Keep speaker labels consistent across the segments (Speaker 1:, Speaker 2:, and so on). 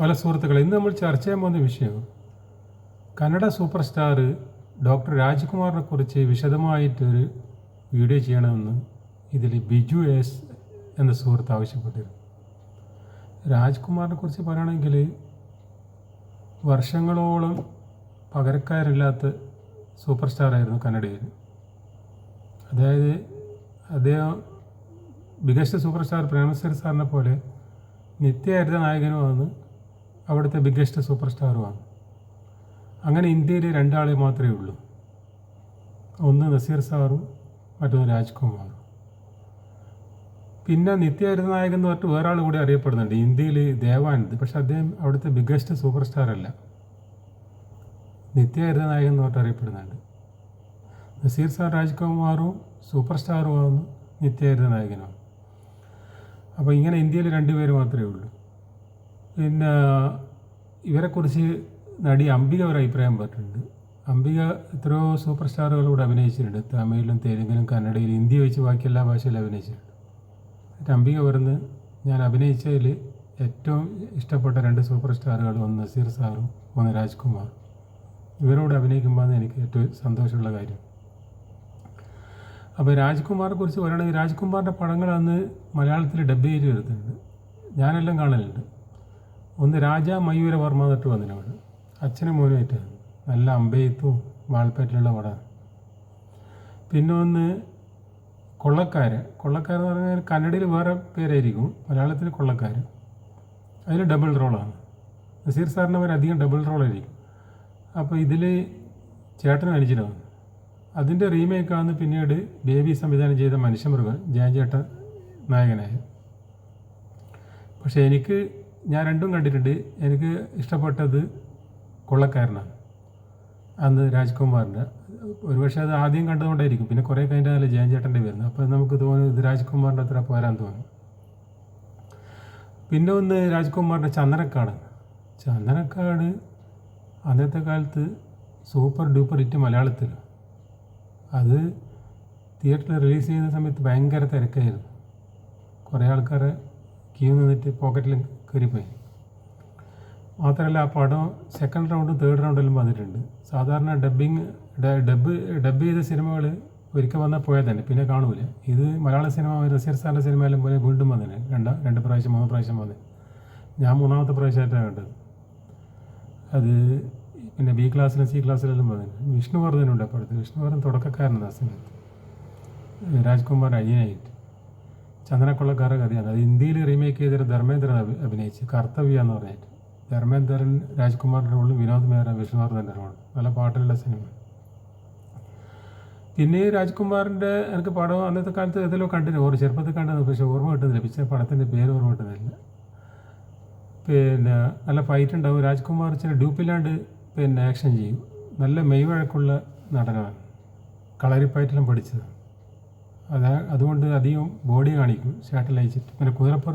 Speaker 1: പല സുഹൃത്തുക്കളെ, ഇന്ന് നമ്മൾ ചർച്ച ചെയ്യാൻ പോകുന്ന വിഷയം കന്നഡ സൂപ്പർ സ്റ്റാർ ഡോക്ടർ രാജ്കുമാറിനെ കുറിച്ച് വിശദമായിട്ടൊരു വീഡിയോ ചെയ്യണമെന്ന് ഇതിൽ ബിജു എസ് എന്ന സുഹൃത്ത് ആവശ്യപ്പെട്ടിരുന്നു. രാജ്കുമാറിനെ കുറിച്ച് പറയുകയാണെങ്കിൽ വർഷങ്ങളോളം പകരക്കാരില്ലാത്ത സൂപ്പർ സ്റ്റാറായിരുന്നു കന്നഡയിൽ. അതായത് അദ്ദേഹം ബിഗസ്റ്റ് സൂപ്പർ സ്റ്റാർ പ്രേംനസീർ സാറിനെ പോലെ നിത്യഹരിത നായകനുമാണ്, അവിടുത്തെ ബിഗ്ഗസ്റ്റ് സൂപ്പർ സ്റ്റാറുമാണ്. അങ്ങനെ ഇന്ത്യയിൽ രണ്ടാളെ മാത്രമേ ഉള്ളൂ, ഒന്ന് നസീർ സാറും മറ്റൊന്ന് രാജ്കുമാറും. പിന്നെ നിത്യഹരിത നായകൻ എന്ന് പറഞ്ഞിട്ട് വേറെ ആൾ കൂടി അറിയപ്പെടുന്നുണ്ട് ഇന്ത്യയിൽ, ദേവാനന്ദ്. പക്ഷെ അദ്ദേഹം അവിടുത്തെ ബിഗ്ഗസ്റ്റ് സൂപ്പർ സ്റ്റാർ അല്ല, നിത്യഹരിത നായകൻ എന്ന് പറഞ്ഞിട്ട് അറിയപ്പെടുന്നുണ്ട്. നസീർ സാർ രാജ്കുമാറും സൂപ്പർ സ്റ്റാറുമാണ്, നിത്യഹരിത നായകനുമാണ്. അപ്പോൾ ഇങ്ങനെ ഇന്ത്യയിൽ രണ്ടുപേര് മാത്രമേ ഉള്ളൂ. പിന്നെ ഇവരെക്കുറിച്ച് നടി അംബിക ഒരു അഭിപ്രായം പറഞ്ഞിട്ടുണ്ട്. അംബിക എത്രയോ സൂപ്പർ സ്റ്റാറുകളോട് അഭിനയിച്ചിട്ടുണ്ട്, തമിഴിലും തെലുങ്കിലും കന്നഡയിലും, ഇന്ത്യ വെച്ച് ബാക്കി എല്ലാ ഭാഷയിലും അഭിനയിച്ചിട്ടുണ്ട്. എന്നിട്ട് അംബിക പറഞ്ഞ്, ഞാൻ അഭിനയിച്ചതിൽ ഏറ്റവും ഇഷ്ടപ്പെട്ട രണ്ട് സൂപ്പർ സ്റ്റാറുകൾ ഒന്ന് നസീർ സാറും ഒന്ന് രാജ്കുമാർ. ഇവരോട് അഭിനയിക്കുമ്പോൾ എനിക്ക് ഏറ്റവും സന്തോഷമുള്ള കാര്യം. അപ്പോൾ രാജ്കുമാറിനെ കുറിച്ച് പറയുകയാണെങ്കിൽ രാജ്കുമാറിൻ്റെ പടങ്ങൾ അന്ന് മലയാളത്തിൽ ഡബ് ചെയ്ത് വരുന്നുണ്ട്, ഞാനെല്ലാം കാണലുണ്ട്. ഒന്ന് രാജാ മയൂരവർമ്മ എന്നിട്ട് വന്നിട്ടുണ്ട്, അച്ഛനും മോനുമായിട്ട് നല്ല അമ്പെയ്ത്തും വാൾപ്പേറ്റിലുള്ള പടമാണ്. പിന്നെ ഒന്ന് കൊള്ളക്കാരെന്ന് പറഞ്ഞാൽ കന്നഡയിൽ വേറെ പേരായിരിക്കും, മലയാളത്തിൽ കൊള്ളക്കാർ. അതിൽ ഡബിൾ റോളാണ്. നസീർ സാറിൻ്റെ പേര് അധികം ഡബിൾ റോളായിരിക്കും. അപ്പോൾ ഇതിൽ ചേട്ടനും അനുജനാണ്. അതിൻ്റെ റീമേക്കാണ് പിന്നീട് ബേബി സംവിധാനം ചെയ്ത മനുഷ്യമൃഗം, ജയൻചേട്ടൻ നായകനായ. പക്ഷേ ഞാൻ രണ്ടും കണ്ടിട്ടുണ്ട്. എനിക്ക് ഇഷ്ടപ്പെട്ടത് കൊള്ളക്കാരനാണ്, അന്ന് രാജ്കുമാറിൻ്റെ. ഒരുപക്ഷെ അത് ആദ്യം കണ്ടതുകൊണ്ടായിരിക്കും, പിന്നെ കുറേ കഴിഞ്ഞാൽ ജയൻചേട്ടൻ്റെ വരുന്നത്. അപ്പോൾ നമുക്ക് തോന്നും ഇത് രാജ്കുമാറിൻ്റെ അത്ര പോരാൻ തോന്നും. പിന്നെ ഒന്ന് രാജ്കുമാറിൻ്റെ ചന്ദനക്കാട് അന്നത്തെ കാലത്ത് സൂപ്പർ ഡൂപ്പർ ഹിറ്റ് മലയാളത്തിൽ. അത് തിയേറ്ററിൽ റിലീസ് ചെയ്യുന്ന സമയത്ത് ഭയങ്കര തിരക്കായിരുന്നു, കുറേ ആൾക്കാരെ ക്യൂ നിന്നിട്ട് പോക്കറ്റിൽ കയറിപ്പോയി. മാത്രമല്ല ആ പടം സെക്കൻഡ് റൗണ്ടും തേർഡ് റൗണ്ടെല്ലാം വന്നിട്ടുണ്ട്. സാധാരണ ഡബ് ചെയ്ത സിനിമകൾ ഒരിക്കൽ വന്നാൽ പോയാൽ തന്നെ പിന്നെ കാണൂല. ഇത് മലയാള സിനിമ നസീർ സാറിൻ്റെ സിനിമയെല്ലാം പോലെ വീണ്ടും വന്നിന്, രണ്ട് പ്രാവശ്യം 3 പ്രാവശ്യം വന്നു. ഞാൻ 3ാമത്തെ പ്രാവശ്യമായിട്ടാണ് കണ്ടത്. അത് പിന്നെ B ക്ലാസ്സിലും C ക്ലാസ്സിലെല്ലാം വന്നിന്. വിഷ്ണുവർദ്ധനുണ്ട് അപ്പോഴത്തെ. വിഷ്ണുവർദ്ധൻ തുടക്കക്കാരനാണ് ആ സമയത്ത്, രാജ്കുമാർ അയ്യനായിട്ട്. ചന്ദനക്കൊള്ളക്കാരുടെ കഥയാണ്. അത് ഇന്ത്യയിൽ റീമേക്ക് ചെയ്തിട്ട് ധർമ്മേന്ദ്രൻ അഭിനയിച്ച്, കർത്തവ്യ എന്ന് പറഞ്ഞിട്ട്. ധർമ്മേന്ദ്രൻ രാജ്കുമാറിൻ്റെ റോളും വിനോദ് മേഹ്റ വിഷ്ണുവർദ്ധൻ്റെ റോളും. നല്ല പാട്ടിലുള്ള സിനിമ. പിന്നെ രാജ്കുമാറിൻ്റെ എനിക്ക് പടം അന്നത്തെ കാലത്ത് ഏതെല്ലോ കണ്ടിരുന്നു, ചെറുപ്പത്തിൽ കണ്ടത്, പക്ഷേ ഓർമ്മ കിട്ടുന്നില്ല. പക്ഷേ പടത്തിൻ്റെ പേര് ഓർമ്മ കിട്ടുന്നില്ല. പിന്നെ നല്ല ഫൈറ്റ് ഉണ്ടാവും. രാജ്കുമാർ ചില ഡ്യൂപ്പില്ലാണ്ട് പിന്നെ ആക്ഷൻ ചെയ്യും. നല്ല മെയ്വഴക്കുള്ള നടനാണ്, കളരിപ്പയറ്റെല്ലാം പഠിച്ചത്. അതുകൊണ്ട് അധികം ബോഡി കാണിക്കും ഷർട്ടിൽ അയച്ചിട്ട്. പിന്നെ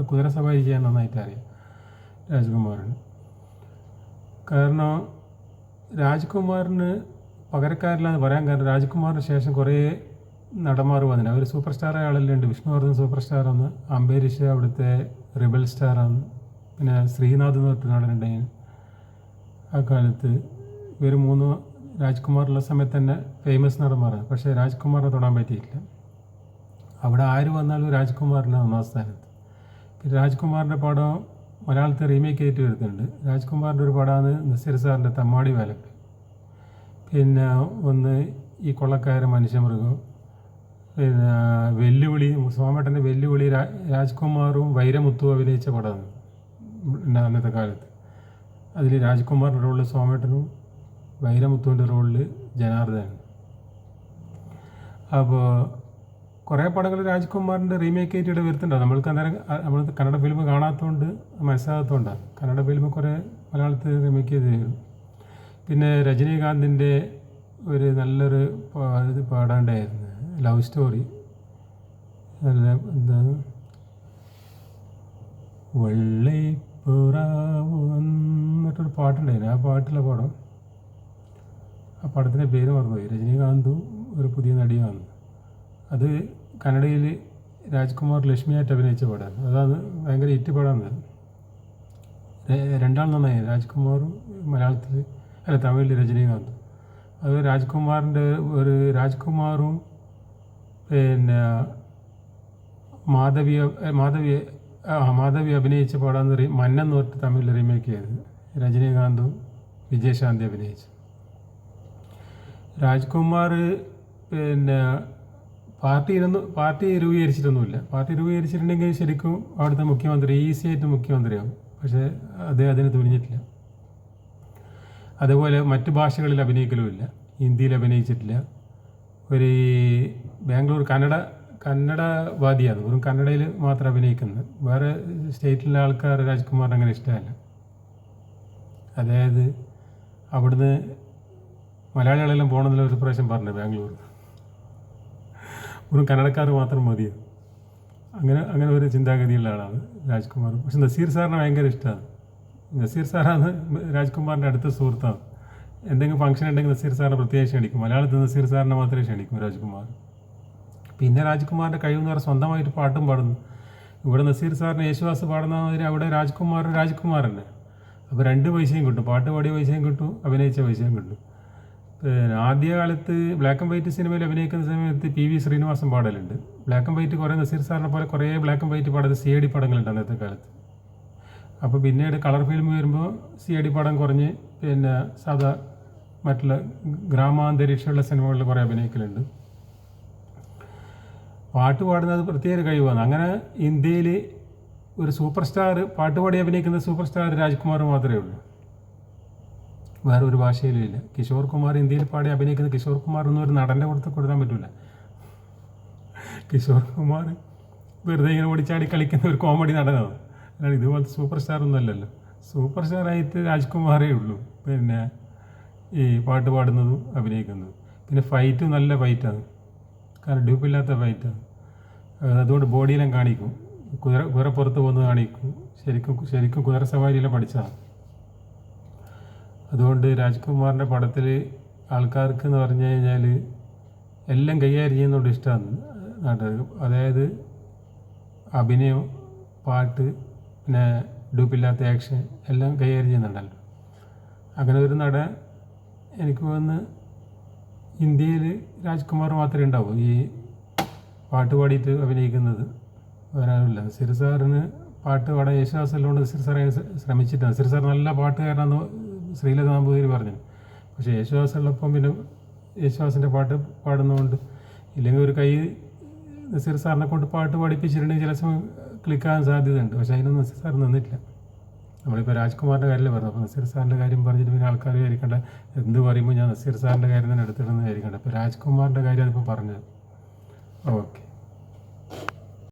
Speaker 1: കുതിര സവാരി ചെയ്യാൻ നന്നായിട്ട് അറിയാം രാജ്കുമാറിന്. കാരണം രാജ്കുമാറിന് പകരക്കാരില്ലാന്ന് പറയാൻ കാരണം രാജ്കുമാറിന് ശേഷം കുറേ നടന്മാർ വന്നിന്. അവർ സൂപ്പർ സ്റ്റാറായ ആളെല്ലാം ഉണ്ട്. വിഷ്ണുവർദ്ധൻ സൂപ്പർ സ്റ്റാറാണ്, അംബരീഷ് അവിടുത്തെ റിബൽ സ്റ്റാറാണ്, പിന്നെ ശ്രീനാഥ് എന്ന് പറഞ്ഞ നടനുണ്ടായിരുന്നു ആ കാലത്ത്. ഇവർ 3 രാജ്കുമാറുള്ള സമയത്ത് തന്നെ ഫേമസ് നടന്മാരാണ്. പക്ഷേ രാജ്കുമാറിനെ തൊടാൻ പറ്റിയിട്ടില്ല. അവിടെ ആര് വന്നാലും രാജ്കുമാറിൻ്റെ 1ാം സ്ഥാനത്ത്. പിന്നെ രാജ്കുമാറിൻ്റെ പടം മലയാളത്തിൽ റീമേക്ക് ആയിട്ട് വരുന്നുണ്ട്. രാജ്കുമാറിൻ്റെ ഒരു പടമാണ് നസീർ സാറിൻ്റെ തമ്മാടി വേലക്ക്. പിന്നെ ഒന്ന് ഈ കൊള്ളക്കാരൻ മനുഷ്യമൃഗം. പിന്നെ വെല്ലുവിളി, സോമേട്ടൻ്റെ വെല്ലുവിളി രാജ്കുമാറും വൈരമുത്തും അഭിനയിച്ച പടമാണ് അന്നത്തെ കാലത്ത്. അതിൽ രാജ്കുമാറിൻ്റെ റോളിൽ സോമേട്ടനും വൈരമുത്തുവിൻ്റെ റോളിൽ ജനാർദ്ദനും. അപ്പോൾ കുറേ പടങ്ങൾ രാജ്കുമാറിൻ്റെ റീമേക്ക് ആയിട്ട് ഇവിടെ വരുന്നുണ്ടാവും. നമ്മൾ കന്നഡ ഫിലിം കാണാത്തതുകൊണ്ട് മനസ്സിലാകാത്തതുകൊണ്ടാണ്. കന്നഡ ഫിലിം കുറേ മലയാളത്തിൽ റീമേക്ക് ചെയ്ത് തരും. പിന്നെ രജനീകാന്തിൻ്റെ ഒരു നല്ലൊരു പടം ഉണ്ടായിരുന്നു, ലവ് സ്റ്റോറി. നല്ല എന്താണ്, വെള്ളിപ്പുറാവ് എന്നിട്ടൊരു പാട്ടുണ്ടായിരുന്നു. ആ പാട്ടിലെ പടം, ആ പടത്തിൻ്റെ പേര് മറന്നുപോയി. രജനീകാന്തും ഒരു പുതിയ നടിയാണ്. അത് കന്നഡയിൽ രാജ്കുമാർ ലക്ഷ്മിയായിട്ട് അഭിനയിച്ച പടമാണ്. അതാണ് ഭയങ്കര ഹിറ്റ് പടമാണ്. രണ്ടാൾ നന്നായി, രാജ്കുമാറും മലയാളത്തിൽ അല്ല തമിഴിൽ രജനീകാന്ത്. അത് രാജ്കുമാറും പിന്നെ മാധവി മാധവി മാധവി അഭിനയിച്ച പടം മന്നെന്ന് പറഞ്ഞിട്ട് തമിഴിൽ റീമേക്ക് ചെയ്തത്, രജനീകാന്തും വിജയശാന്തി അഭിനയിച്ചു. രാജ്കുമാർ പിന്നെ പാർട്ടി രൂപീകരിച്ചിട്ടൊന്നുമില്ല. പാർട്ടി രൂപീകരിച്ചിട്ടുണ്ടെങ്കിൽ ശരിക്കും അവിടുത്തെ മുഖ്യമന്ത്രി ഈസിയായിട്ട് മുഖ്യമന്ത്രിയാവും. പക്ഷേ അദ്ദേഹം അതിന് തുനിഞ്ഞിട്ടില്ല. അതുപോലെ മറ്റ് ഭാഷകളിൽ അഭിനയിക്കലുമില്ല, ഹിന്ദിയിൽ അഭിനയിച്ചിട്ടില്ല. ഒരു ബാംഗ്ലൂർ കന്നഡവാദിയാണ്, വെറും കന്നഡയിൽ മാത്രം അഭിനയിക്കുന്നത്. വേറെ സ്റ്റേറ്റിലെ ആൾക്കാർ രാജ്കുമാറിന് അങ്ങനെ ഇഷ്ടമല്ല. അതായത് അവിടുന്ന് മലയാളികളെല്ലാം പോകണമെന്നുള്ള ഒരു പ്രാവശ്യം പറഞ്ഞു ബാംഗ്ലൂർ, വെറും കന്നഡക്കാർ മാത്രം മതിയോ, അങ്ങനെ ഒരു ചിന്താഗതിയുള്ള ആളാണ് രാജ്കുമാർ. പക്ഷെ നസീർ സാറിനെ ഭയങ്കര ഇഷ്ടമാണ്. നസീർ സാറാണ് രാജ്കുമാറിൻ്റെ അടുത്ത സുഹൃത്താണ്. എന്തെങ്കിലും ഫംഗ്ഷൻ ഉണ്ടെങ്കിൽ നസീർ സാറിനെ പ്രത്യേകം ക്ഷണിക്കും. മലയാളത്തിൽ നസീർ സാറിനെ മാത്രമേ ക്ഷണിക്കും രാജ്കുമാർ. പിന്നെ രാജ്കുമാറിൻ്റെ കഴിവെന്ന് പറഞ്ഞാൽ സ്വന്തമായിട്ട് പാട്ടും പാടുന്നു. ഇവിടെ നസീർ സാറിന് യേശുദാസ് പാടുന്ന മാതിരി അവിടെ രാജ്കുമാർ തന്നെ. അപ്പോൾ 2 പൈസയും കിട്ടും, പാട്ട് പാടിയ പൈസയും കിട്ടും, അഭിനയിച്ച പൈസയും കിട്ടും. പിന്നെ ആദ്യകാലത്ത് ബ്ലാക്ക് ആൻഡ് വൈറ്റ് സിനിമയിൽ അഭിനയിക്കുന്ന സമയത്ത് PV ശ്രീനിവാസൻ പാടലുണ്ട്. ബ്ലാക്ക് ആൻഡ് വൈറ്റ് കുറേ നസീർ സാറിനെ പോലെ കുറേ ബ്ലാക്ക് ആൻഡ് വൈറ്റ് പാടുന്ന CID പടങ്ങളുണ്ട് അന്നത്തെ കാലത്ത്. അപ്പോൾ പിന്നീട് കളർ ഫിലിം വരുമ്പോൾ CID പടം കുറഞ്ഞ് പിന്നെ സാധാ മറ്റുള്ള ഗ്രാമാന്തരീക്ഷമുള്ള സിനിമകളിൽ കുറേ അഭിനയിക്കലുണ്ട്. പാട്ട് പാടുന്നത് പ്രത്യേക കഴിവാണ്. അങ്ങനെ ഇന്ത്യയിൽ ഒരു സൂപ്പർ സ്റ്റാർ, പാട്ടുപാടി അഭിനയിക്കുന്ന സൂപ്പർ സ്റ്റാർ രാജ്കുമാർ മാത്രമേ ഉള്ളൂ, വേറെ ഒരു ഭാഷയിലും ഇല്ല. കിഷോർ കുമാർ ഇന്ത്യയിൽ പാടി അഭിനയിക്കുന്ന കിഷോർ കുമാർ ഒന്നും ഒരു നടൻ്റെ കൊടുക്കാൻ പറ്റില്ല. കിഷോർ കുമാർ വെറുതെ ഇങ്ങനെ ഓടിച്ചാടി കളിക്കുന്ന ഒരു കോമഡി നടനാണ്, അല്ലാതെ ഇതുപോലത്തെ സൂപ്പർ സ്റ്റാർ ഒന്നും അല്ലല്ലോ. സൂപ്പർ സ്റ്റാറായിട്ട് രാജ്കുമാറേ ഉള്ളൂ, പിന്നെ ഈ പാട്ട് പാടുന്നതും അഭിനയിക്കുന്നതും. പിന്നെ ഫൈറ്റും നല്ല ഫൈറ്റാണ്, കാരണം ഡ്യൂപ്പില്ലാത്ത ഫൈറ്റാണ്. അതുകൊണ്ട് ബോഡിയെല്ലാം കാണിക്കും, കുതിര പുറത്ത് പോകുന്നത് കാണിക്കും. ശരിക്കും കുതിര സവാരിയെല്ലാം പഠിച്ചതാണ്. അതുകൊണ്ട് രാജ്കുമാറിൻ്റെ പടത്തിൽ ആൾക്കാർക്ക് എന്ന് പറഞ്ഞു കഴിഞ്ഞാൽ എല്ലാം കൈകാര്യം ചെയ്യുന്നതുകൊണ്ട് ഇഷ്ടമാണ് നാട്ടുകാർക്ക്. അതായത് അഭിനയം, പാട്ട്, പിന്നെ ഡ്യൂപ്പില്ലാത്ത ആക്ഷൻ എല്ലാം കൈകാര്യം ചെയ്യുന്നുണ്ടല്ലോ. അങ്ങനെ ഒരു നടൻ എനിക്ക് തോന്നുന്നു ഇന്ത്യയിൽ രാജ്കുമാർ മാത്രമേ ഉണ്ടാവൂ ഈ പാട്ട് പാടിയിട്ട് അഭിനയിക്കുന്നത്, വരാനില്ല. നസീർ സാറിന് പാട്ട് പാടാൻ യേശുദാസല്ലോണ്ട് നസീർ സാറെ ശ്രമിച്ചിട്ടാണ്. നസീർ സാർ നല്ല പാട്ടുകാരനാണെന്ന് ശ്രീലത നമ്പൂതിരി പറഞ്ഞു. പക്ഷേ യേശുദാസ് ഉള്ളപ്പം പിന്നെ യേശുദാസിൻ്റെ പാട്ട് പാടുന്നതുകൊണ്ട്, ഇല്ലെങ്കിൽ ഒരു കൈ നസീർ സാറിനെ കൊണ്ട് പാട്ട് പാടിപ്പിച്ചിട്ടുണ്ടെങ്കിൽ ചില സമയം ക്ലിക്കാകാൻ സാധ്യതയുണ്ട്. പക്ഷേ അതിനൊന്നും നസീർ സാർ നിന്നിട്ടില്ല. നമ്മളിപ്പോൾ രാജ്കുമാറിൻ്റെ കാര്യമല്ലേ പറഞ്ഞു, അപ്പോൾ നസീർ സാറിൻ്റെ കാര്യം പറഞ്ഞിട്ട് പിന്നെ ആൾക്കാർ വിചാരിക്കേണ്ട എന്ത് പറയുമ്പോൾ ഞാൻ നസീർ സാറിൻ്റെ കാര്യം തന്നെ എടുത്തിടുന്നത് വിചാരിക്കേണ്ട. അപ്പോൾ രാജ്കുമാറിൻ്റെ കാര്യം അതിപ്പോൾ പറഞ്ഞത്. ഓക്കെ.